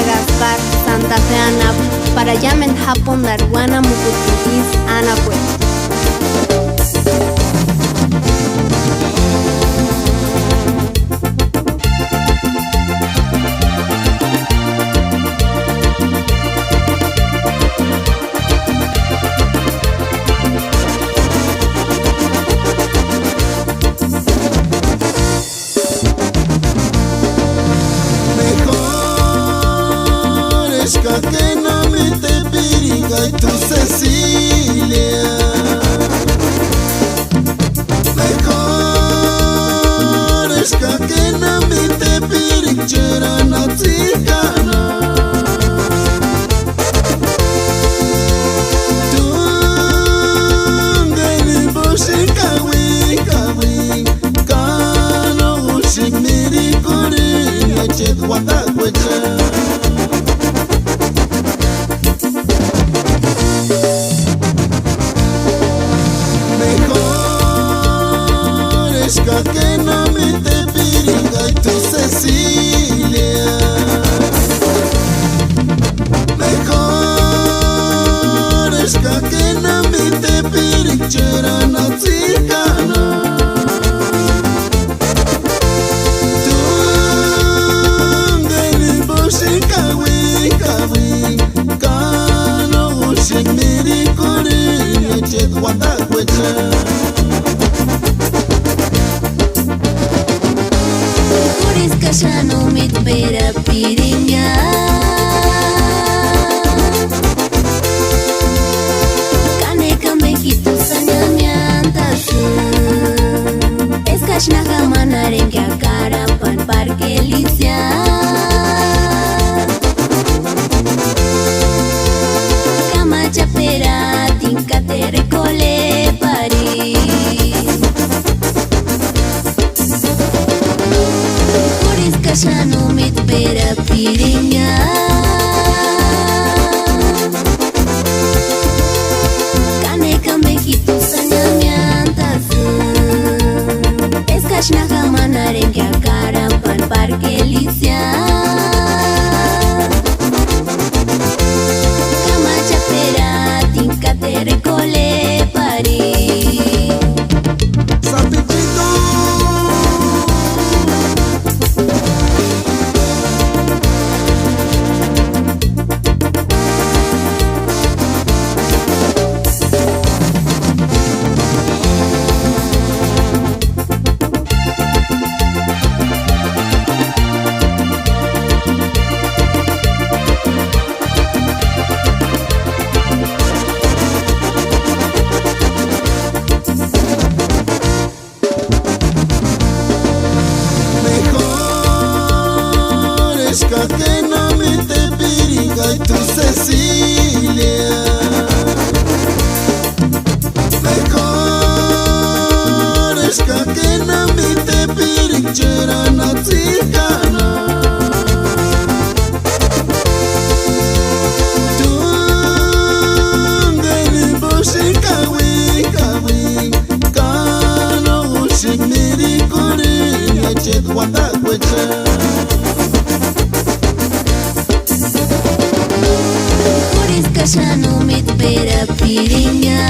Gaspar, Santa Fe Anap, para llamen Japón Darwana Mukutukis Anapue. Que no me te piriga y tu Cecilia. Mejor es que no me te piriga na tzigana. Tu ngeni boshi kawi kawi kano ushi miri kuri nechet wata kwecha. Que no me te piriga y tu Cecilia. Mejor es que no me te piriga na tzigana. Tu ngeni boshi kawi kawi kano ushi miri kuri nechet wata kwecha. Ya no me espera piriña. Kaneka mejito sañamiantasu. Es kashnaga manaren que acarapan parque licia. Kama chapera tinka te recole París. Ya no me espera piriña. Kaneka mejito sañamiantasu. Es kashnaga manaren que acarapan parque licia. Kama chapera tinka te recole París. Sapichito. Que no me te piriga y tu Cecilia. Mejor es que no me te piriga na tzigana. Tu ngeni boshi kawi kawi kano ushi miri kuri nechet wata kwecha. Ya no me espera piriña.